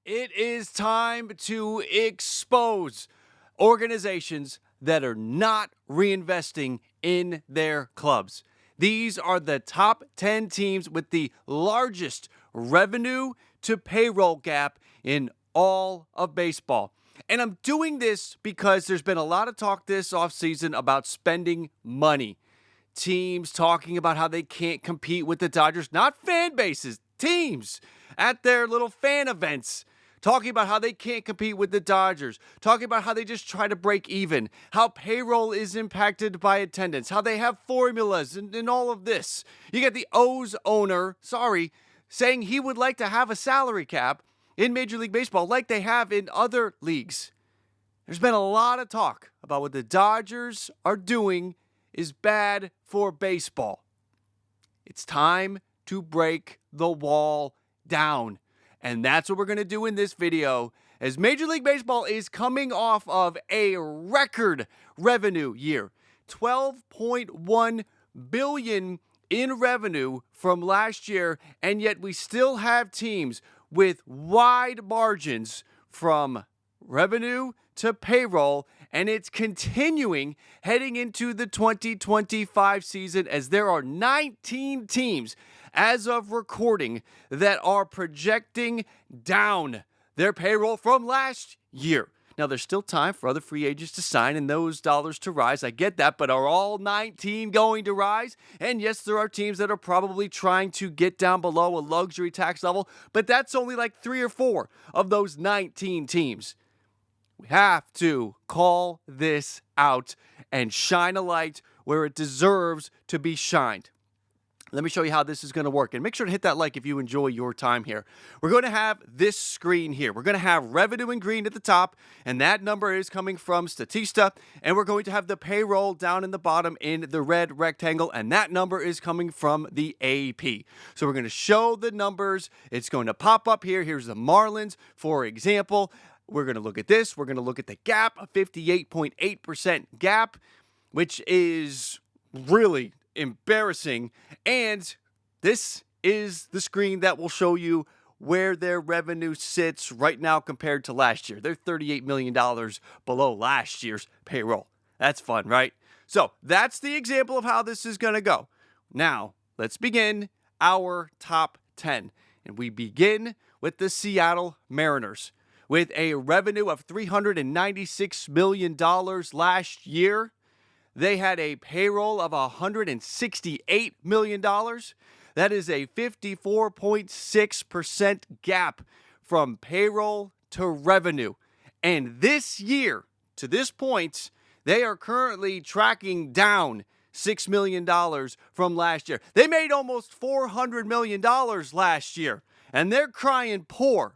It is time to expose organizations that are not reinvesting in their clubs. These are the top 10 teams with the largest revenue to payroll gap in all of baseball. And I'm doing this because there's been a lot of talk this offseason about spending money. Teams talking about how they can't compete with the Dodgers, not fan bases, teams at their little fan events. Talking about how they can't compete with the Dodgers. Talking about how they just try to break even. How payroll is impacted by attendance. How they have formulas and all of this. You get the O's owner, saying he would like to have a salary cap in Major League Baseball like they have in other leagues. There's been a lot of talk about what the Dodgers are doing is bad for baseball. It's time to break the wall down. And that's what we're going to do in this video, as Major League Baseball is coming off of a record revenue year. $12.1 billion in revenue from last year, and yet we still have teams with wide margins from revenue to payroll, and it's continuing heading into the 2025 season, as there are 19 teams as of recording that are projecting down their payroll from last year. Now, there's still time for other free agents to sign and those dollars to rise. I get that, but are all 19 going to rise? And yes, there are teams that are probably trying to get down below a luxury tax level, but that's only like 3 or 4 of those 19 teams. We have to call this out and shine a light where it deserves to be shined. Let me show you how this is going to work. And make sure to hit that like if you enjoy your time here. We're going to have this screen here. We're going to have revenue in green at the top, and that number is coming from Statista. And we're going to have the payroll down in the bottom in the red rectangle, and that number is coming from the AP. So we're going to show the numbers. It's going to pop up here. Here's the Marlins, for example. We're going to look at this. We're going to look at the gap, a 58.8% gap, which is really embarrassing. And this is the screen that will show you where their revenue sits right now compared to last year. They're $38 million below last year's payroll. That's fun, right? So that's the example of how this is going to go. Now, let's begin our top 10. And we begin with the Seattle Mariners. With a revenue of $396 million last year, they had a payroll of $168 million. That is a 54.6% gap from payroll to revenue. And this year, to this point, they are currently tracking down $6 million from last year. They made almost $400 million last year, and they're crying poor.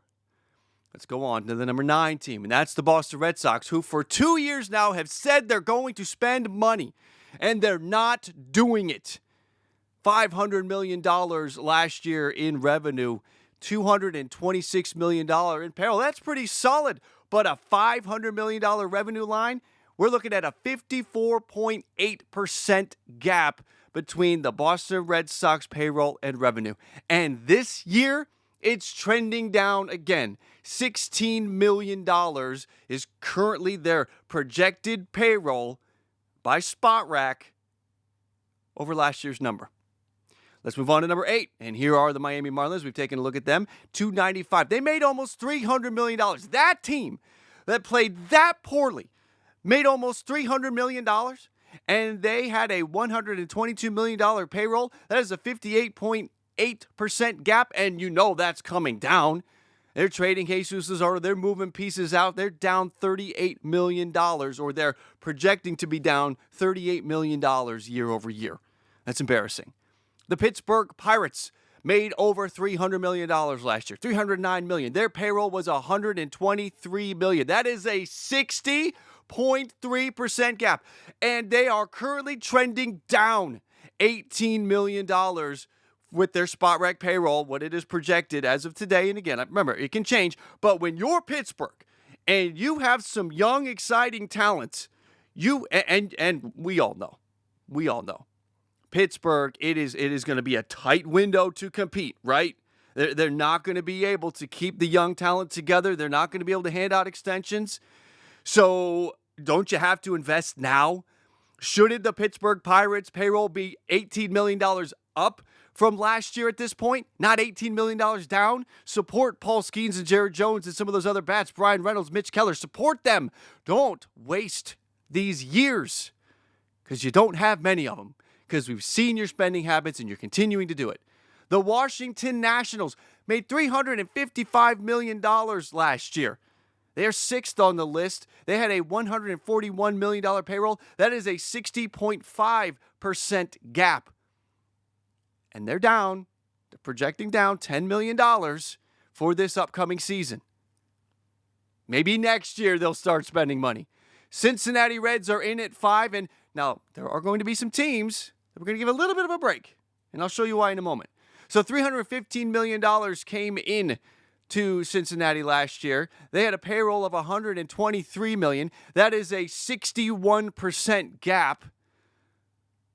Let's go on to the number 9 team, and that's the Boston Red Sox, who for 2 years now have said they're going to spend money, and they're not doing it. $500 million last year in revenue, $226 million in payroll. That's pretty solid, but a $500 million revenue line, we're looking at a 54.8% gap between the Boston Red Sox payroll and revenue. And this year, it's trending down again. $16 million is currently their projected payroll by SpotRack over last year's number. Let's move on to number 8. And here are the Miami Marlins. We've taken a look at them. $295. They made almost $300 million. That team that played that poorly made almost $300 million. And they had a $122 million payroll. That is a 58.8% gap, and you know that's coming down. They're trading Jesus Luzardo. They're moving pieces out. They're down $38 million, or they're projecting to be down $38 million year over year. That's embarrassing. The Pittsburgh Pirates made over $300 million last year, $309 million. Their payroll was $123 million. That is a 60.3% gap, and they are currently trending down $18 million with their SpotRack payroll, what it is projected as of today. And again, remember, it can change. But when you're Pittsburgh and you have some young, exciting talents, and we all know, Pittsburgh, it is going to be a tight window to compete, right? They're not going to be able to keep the young talent together. They're not going to be able to hand out extensions. So don't you have to invest now? Shouldn't the Pittsburgh Pirates payroll be $18 million up from last year at this point? Not $18 million down? Support Paul Skeens and Jared Jones and some of those other bats, Brian Reynolds, Mitch Keller. Support them. Don't waste these years because you don't have many of them because we've seen your spending habits and you're continuing to do it. The Washington Nationals made $355 million last year. They're sixth on the list. They had a $141 million payroll. That is a 60.5% gap. And they're down. They're projecting down $10 million for this upcoming season. Maybe next year they'll start spending money. Cincinnati Reds are in at 5. And now there are going to be some teams that we're going to give a little bit of a break. And I'll show you why in a moment. So $315 million came in to Cincinnati last year. They had a payroll of $123 million. That is a 61% gap.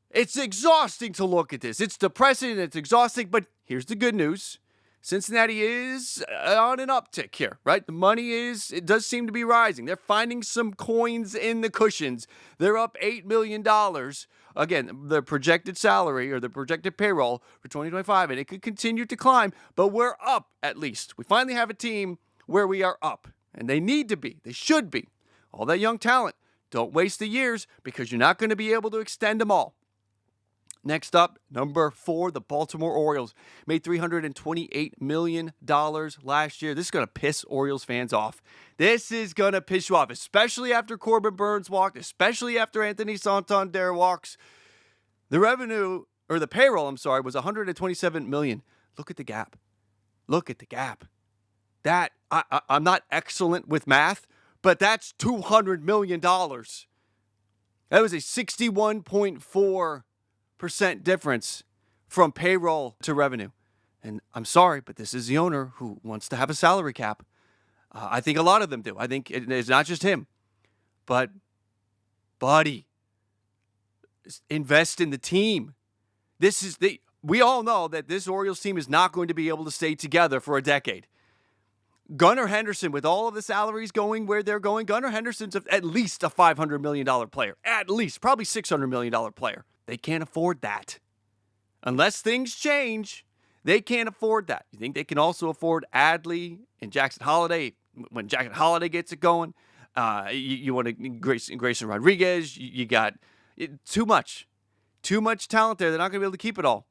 It's exhausting to look at this. It's depressing and it's exhausting, but here's the good news. Cincinnati is on an uptick here, right? The money it does seem to be rising. They're finding some coins in the cushions. They're up $8 million. Again, the projected salary or the projected payroll for 2025, and it could continue to climb, but we're up at least. We finally have a team where we are up, and they need to be. They should be. All that young talent. Don't waste the years because you're not going to be able to extend them all. Next up, number 4, the Baltimore Orioles made $328 million last year. This is going to piss Orioles fans off. This is going to piss you off, especially after Corbin Burns walked, especially after Anthony Santander walks. The payroll, was $127 million. Look at the gap. Look at the gap. I'm not excellent with math, but that's $200 million. That was a 61.4% difference from payroll to revenue. And I'm sorry, but this is the owner who wants to have a salary cap. I think a lot of them do. I think it's not just him. But, buddy, invest in the team. We all know that this Orioles team is not going to be able to stay together for a decade. Gunnar Henderson, with all of the salaries going where they're going, Gunnar Henderson's at least a $500 million player. At least, probably $600 million player. They can't afford that. Unless things change, they can't afford that. You think they can also afford Adley and Jackson Holiday? When Jackson Holiday gets it going, you want to Grayson Rodriguez. You got too much talent there. They're not going to be able to keep it all.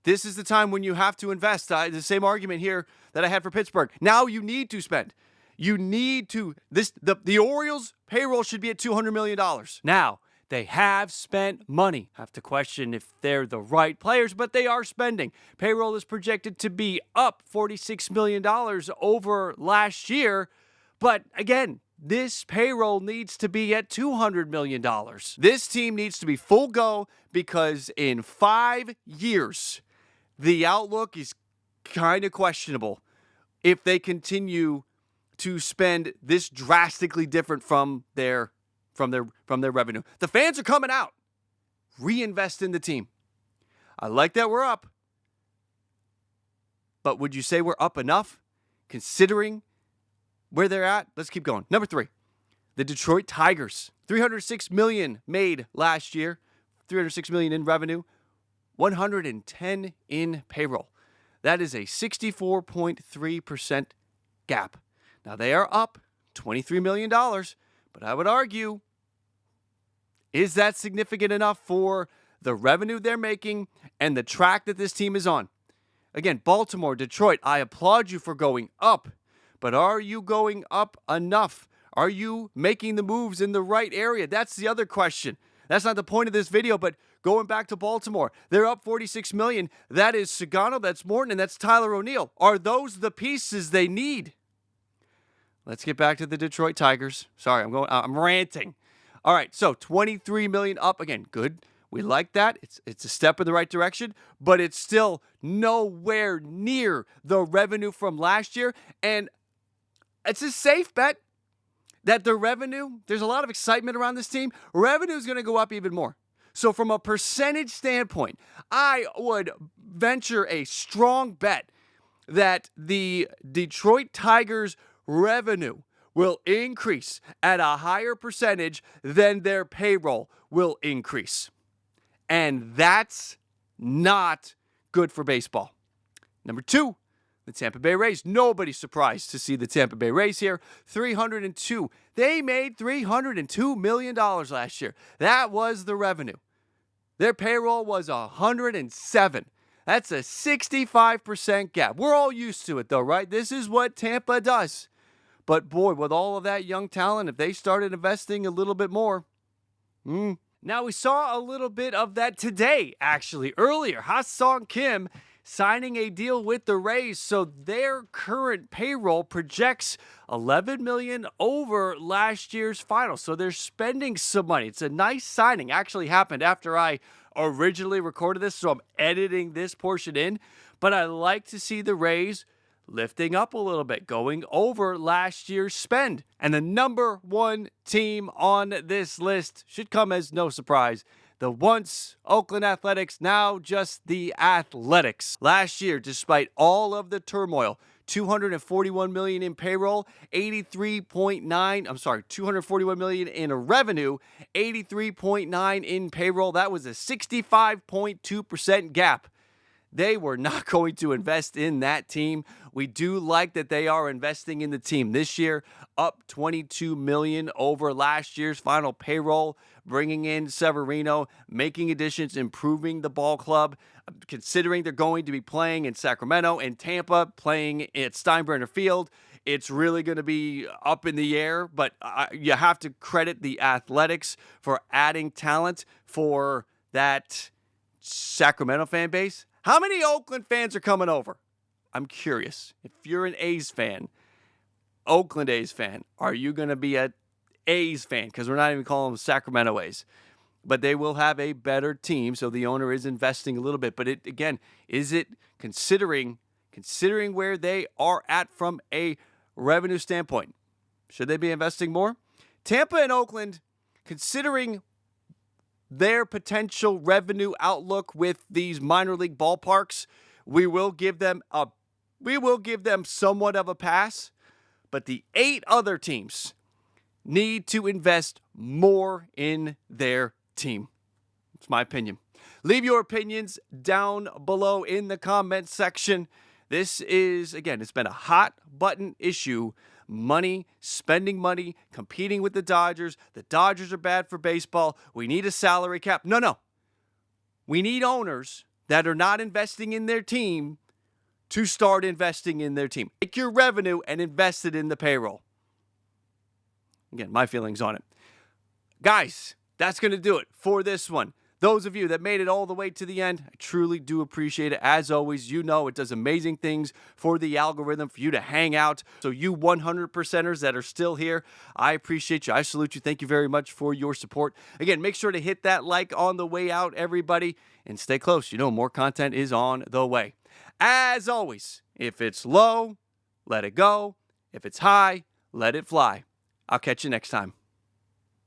This is the time when you have to invest. The same argument here that I had for Pittsburgh. Now you need to spend. You need to. The Orioles payroll should be at $200 million. Now, they have spent money. Have to question if they're the right players, but they are spending. Payroll is projected to be up $46 million over last year. But again, this payroll needs to be at $200 million. This team needs to be full go because in 5 years, the outlook is kind of questionable if they continue to spend this drastically different from their revenue. The fans are coming out. Reinvest in the team. I like that we're up. But would you say we're up enough considering where they're at? Let's keep going. Number 3, the Detroit Tigers. $306 million made last year. $306 million in revenue. $110 in payroll. That is a 64.3% gap. Now they are up $23 million, but I would argue, is that significant enough for the revenue they're making and the track that this team is on? Again, Baltimore, Detroit, I applaud you for going up, but are you going up enough? Are you making the moves in the right area? That's the other question. That's not the point of this video, but going back to Baltimore, they're up $46 million. That is Sagano, that's Morton, and that's Tyler O'Neill. Are those the pieces they need? Let's get back to the Detroit Tigers. Sorry, I'm ranting. All right, so $23 million up again. Good. We like that. It's a step in the right direction, but it's still nowhere near the revenue from last year. And it's a safe bet that the revenue, there's a lot of excitement around this team. Revenue is going to go up even more. So from a percentage standpoint, I would venture a strong bet that the Detroit Tigers' revenue will increase at a higher percentage than their payroll will increase. And that's not good for baseball. Number 2, the Tampa Bay Rays. Nobody's surprised to see the Tampa Bay Rays here. 302. They made $302 million last year. That was the revenue. Their payroll was 107. That's a 65% gap. We're all used to it though, right? This is what Tampa does. But boy, with all of that young talent, if they started investing a little bit more. Now, we saw a little bit of that today, actually. Earlier, Ha-Seong Kim signing a deal with the Rays, so their current payroll projects $11 million over last year's final. So they're spending some money. It's a nice signing. Actually happened after I originally recorded this, so I'm editing this portion in. But I like to see the Rays lifting up a little bit, going over last year's spend. And the number 1 team on this list should come as no surprise. The once Oakland Athletics, now just the Athletics. Last year, despite all of the turmoil, $241 million in payroll, $241 million in revenue, 83.9 in payroll. That was a 65.2% gap. They were not going to invest in that team. We do like that they are investing in the team this year, up $22 million over last year's final payroll, bringing in Severino, making additions, improving the ball club, considering they're going to be playing in Sacramento and Tampa, playing at Steinbrenner Field. It's really going to be up in the air, but you have to credit the Athletics for adding talent for that Sacramento fan base. How many Oakland fans are coming over? I'm curious. If you're an A's fan, Oakland A's fan, are you going to be a A's fan? Because we're not even calling them Sacramento A's. But they will have a better team, so the owner is investing a little bit. But is it considering where they are at from a revenue standpoint? Should they be investing more? Tampa and Oakland, considering their potential revenue outlook with these minor league ballparks, we will give them somewhat of a pass, but the 8 other teams need to invest more in their team. It's my opinion. Leave your opinions down below in the comments section. This is, again, it's been a hot button issue. Money, spending money, competing with the Dodgers. The Dodgers are bad for baseball. We need a salary cap. No. We need owners that are not investing in their team to start investing in their team. Take your revenue and invest it in the payroll. Again, my feelings on it. Guys, that's going to do it for this one. Those of you that made it all the way to the end, I truly do appreciate it. As always, you know it does amazing things for the algorithm, for you to hang out. So you 100%ers that are still here, I appreciate you. I salute you. Thank you very much for your support. Again, make sure to hit that like on the way out, everybody, and stay close. You know more content is on the way. As always, if it's low, let it go. If it's high, let it fly. I'll catch you next time.